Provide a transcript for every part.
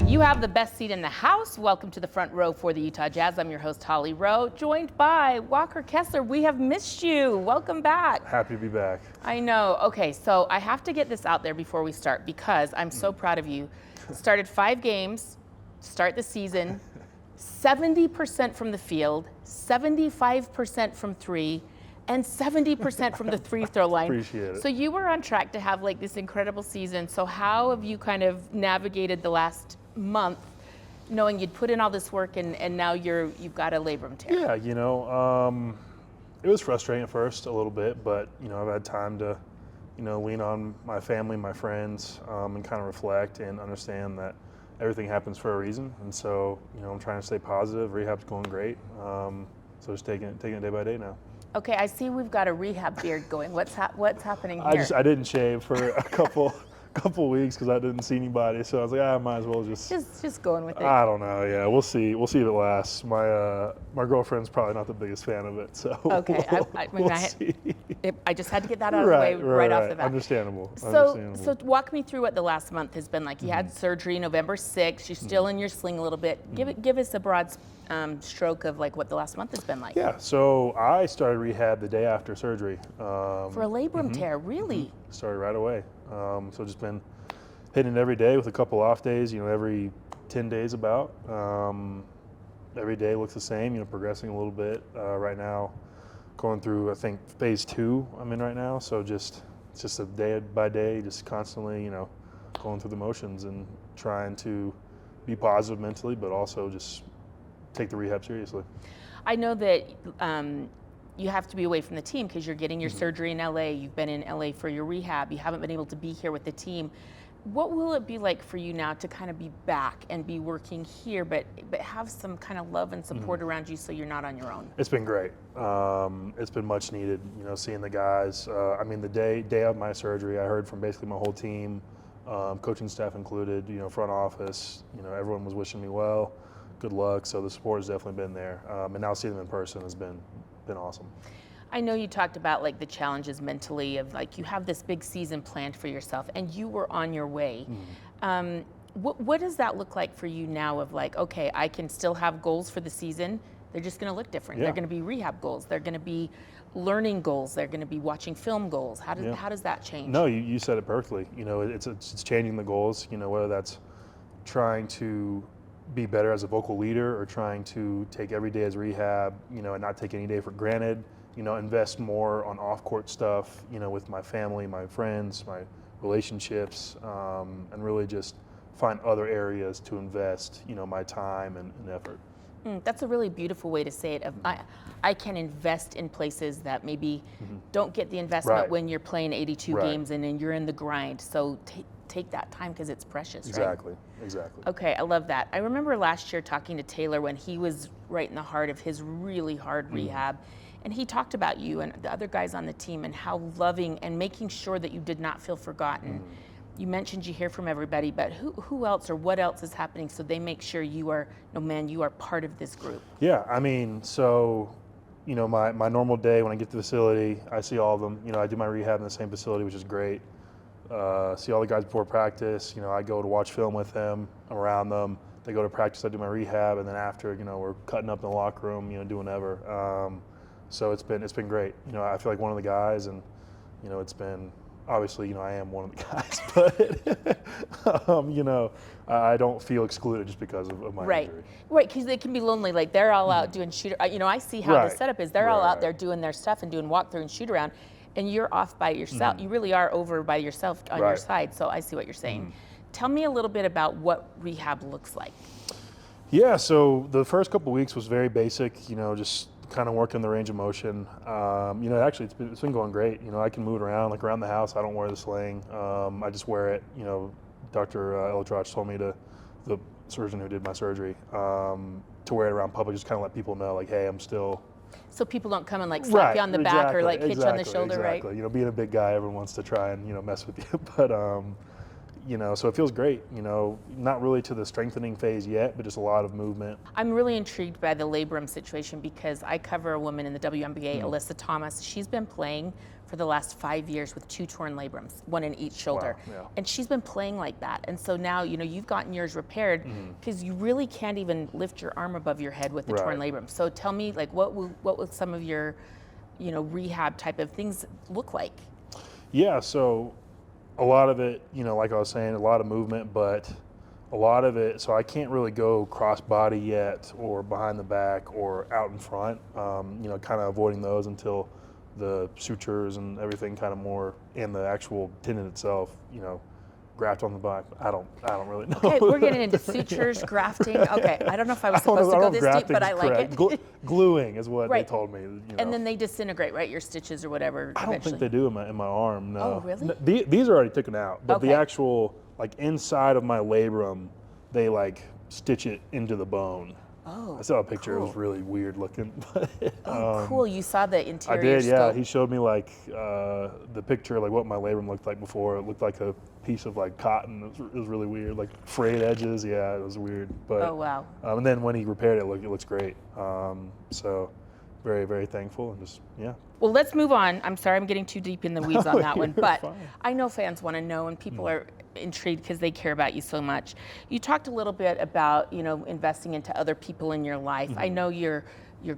You have the best seat in the house. Welcome to the Front Row for the Utah Jazz. I'm your host, Holly Rowe, joined by Walker Kessler. We have missed you. Welcome back. Happy to be back. I know. Okay, so I have to get this out there before we start because I'm so proud of you. Started 5 games, start the season, 70% from the field, 75% from 3, and 70% from the free throw line. Appreciate it. So you were on track to have like this incredible season. So how have you kind of navigated the last month, knowing you'd put in all this work and now you've got a labrum tear? Yeah, it was frustrating at first a little bit, but I've had time to, lean on my family, my friends, and kind of reflect and understand that everything happens for a reason. And so, I'm trying to stay positive. Rehab's going great. So just taking it day by day now. Okay, I see we've got a rehab beard going. What's happening here? I didn't shave for a couple weeks because I didn't see anybody, so I was like, I might as well just going with it. I don't know. Yeah, we'll see. We'll see if it lasts. My girlfrind's probably not the biggest fan of it, so okay. we'll see. I just had to get that out of the way right off the bat. Understandable. So walk me through what the last month has been like. You had surgery November 6th. You're still in your sling a little bit. Give us a broad stroke of like what the last month has been like. Yeah. So I started rehab the day after surgery. For a labrum tear, really? Started right away. So just been hitting it every day with a couple off days, every 10 days about. Every day looks the same, progressing a little bit. Right now, going through, I think, phase 2 I'm in right now. So it's just a day by day, just constantly, going through the motions and trying to be positive mentally, but also just take the rehab seriously. I know that you have to be away from the team because you're getting your surgery in LA. You've been in LA for your rehab. You haven't been able to be here with the team. What will it be like for you now to kind of be back and be working here, but have some kind of love and support around you so you're not on your own? It's been great. It's been much needed, seeing the guys. The day of my surgery, I heard from basically my whole team, coaching staff included, front office, everyone was wishing me well, good luck. So the support has definitely been there. And now seeing them in person has been awesome. I know you talked about like the challenges mentally of like you have this big season planned for yourself and you were on your way. What does that look like for you now of like, okay, I can still have goals for the season. They're just going to look different. Yeah. They're going to be rehab goals. They're going to be learning goals. They're going to be watching film goals. How does that change? No, you said it perfectly. It's changing the goals, whether that's trying to be better as a vocal leader or trying to take every day as rehab, and not take any day for granted, invest more on off-court stuff, with my family, my friends, my relationships, and really just find other areas to invest, my time and effort. That's a really beautiful way to say it. I can invest in places that maybe don't get the investment when you're playing 82 games and then you're in the grind. So take that time because it's precious, Exactly. right? Exactly. Okay, I love that. I remember last year talking to Taylor when he was right in the heart of his really hard rehab, and he talked about you and the other guys on the team and how loving and making sure that you did not feel forgotten. You mentioned you hear from everybody, but who else or what else is happening so they make sure you are, you are part of this group? Yeah, so my normal day when I get to the facility, I see all of them. I do my rehab in the same facility, which is great. See all the guys before practice. I go to watch film with them. I'm around them. They go to practice. I do my rehab, and then after, we're cutting up in the locker room, doing whatever. So it's been great. I feel like one of the guys, and it's been obviously, I am one of the guys, but I don't feel excluded just because of my injury. Right, because they can be lonely. Like they're all out doing shoot. I see how the setup is. They're all out there doing their stuff and doing walkthrough and shoot around. And you're off by yourself. You really are over by yourself on your side. So I see what you're saying. Tell me a little bit about what rehab looks like. Yeah, so the first couple of weeks was very basic, just kind of working the range of motion. Actually it's been going great. I can move it around, like around the house. I don't wear the sling. I just wear it. Dr. Eldrach told me the surgeon who did my surgery, to wear it around public, just kind of let people know, like, hey, I'm still. So people don't come and like slap you on the back or like hit you on the shoulder, right? Being a big guy, everyone wants to try and mess with you. But So it feels great. Not really to the strengthening phase yet, but just a lot of movement. I'm really intrigued by the Labrum situation because I cover a woman in the WNBA, Mm. Alyssa Thomas. She's been playing for the last 5 years with 2 torn labrums, one in each shoulder. Wow, yeah. And she's been playing like that. And so now, you've gotten yours repaired because you really can't even lift your arm above your head with the torn Right. labrum. So tell me, like, what will some of your, rehab type of things look like? Yeah, so a lot of it, like I was saying, a lot of movement, but a lot of it, so I can't really go cross body yet or behind the back or out in front, kind of avoiding those until the sutures and everything kind of more, and the actual tendon itself, graft on the back. I don't really know. Okay, we're getting into sutures, grafting. Okay, I don't know if I was supposed to go this deep, but I like it. Gluing is what Right. they told me. And then they disintegrate, right? Your stitches or whatever. I don't eventually. think they do in my arm. No. Oh, really? These are already taken out, but Okay. the actual inside of my labrum, they stitch it into the bone. Oh, I saw a picture. It was cool. really weird looking. But, Oh, cool. You saw the I interior did. Yeah, scope. he showed me the picture, what my labrum looked like before. It looked like a piece of cotton. It was really weird, frayed edges. Yeah, it was weird. But Oh, wow. and then when he repaired it, it looks great. So very, very thankful, and just Well, let's move on. I'm sorry I'm getting too deep in the weeds on that one, You're but fine. I know fans want to know and people are intrigued because they care about you so much. You talked a little bit about, investing into other people in your life. I know your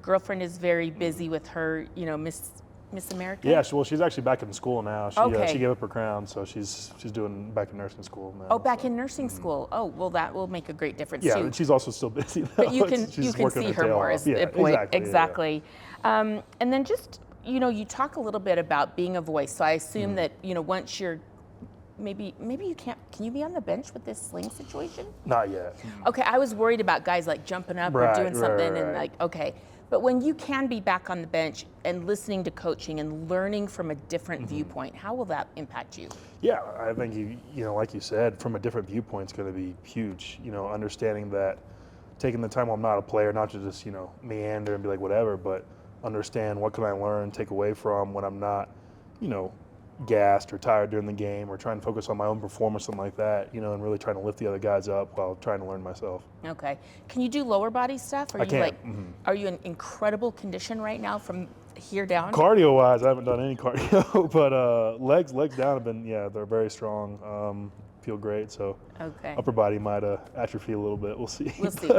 girlfriend is very busy with her, Miss America. Yeah, she's actually back in school now. Okay. She gave up her crown, so she's doing back in nursing school now. Oh, back in nursing school. Oh, well, that will make a great difference Yeah, too. and she's also still busy. But you though. can She's working see her tail more off. is the point. Exactly. Exactly. And then just you talk a little bit about being a voice. So I assume that once you're maybe you can't. Can you be on the bench with this sling situation? Not yet. Okay, I was worried about guys jumping up or Right, doing something and right. okay. But when you can be back on the bench and listening to coaching and learning from a different viewpoint, how will that impact you? Yeah, I think like you said, from a different viewpoint, it's going to be huge. Understanding that, taking the time while I'm not a player, not to just meander and be like whatever, but understand what can I learn, take away from when I'm not, gassed or tired during the game, or trying to focus on my own performance, something like that, and really trying to lift the other guys up while trying to learn myself. Okay. Can you do lower body stuff? Are I you can. Are you in incredible condition right now from here down? Cardio wise, I haven't done any cardio, but legs down have been, they're very strong. Feel great. So Okay. upper body might atrophy a little bit. We'll see. We'll see.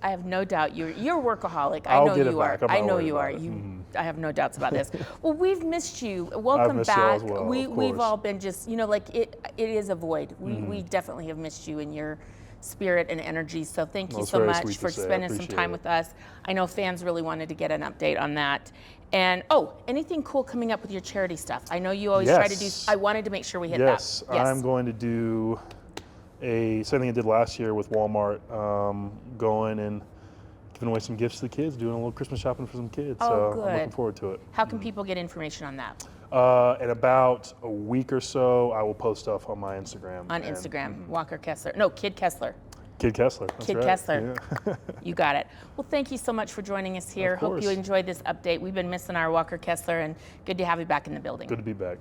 I have no doubt you're a workaholic. I I'll know get it you are. back. I'm I not know worried you are. about it. I have no doubts about this. Well, we've missed you. Welcome missed you back. as well, we've of course. all been just it is a void. We definitely have missed you and your spirit and energy. So thank you Well, it's so very much sweet to for say. I spending some appreciate time it. with us. I know fans really wanted to get an update on that. And anything cool coming up with your charity stuff? I know you always try to do. Yes. I wanted to make sure we hit Yes, that. Yes. I'm going to do same thing I did last year with Walmart, going and giving away some gifts to the kids, doing a little Christmas shopping for some kids. Oh, so good. I'm looking forward to it. How can people get information on that? In about a week or so, I will post stuff on my Instagram. On Instagram, Walker Kessler. No, Kid Kessler. Kid Kessler. That's Kid right. Kessler. Yeah. You got it. Well, thank you so much for joining us here. Of Hope you course. enjoyed this update. We've been missing our Walker Kessler, and good to have you back in the building. Good to be back.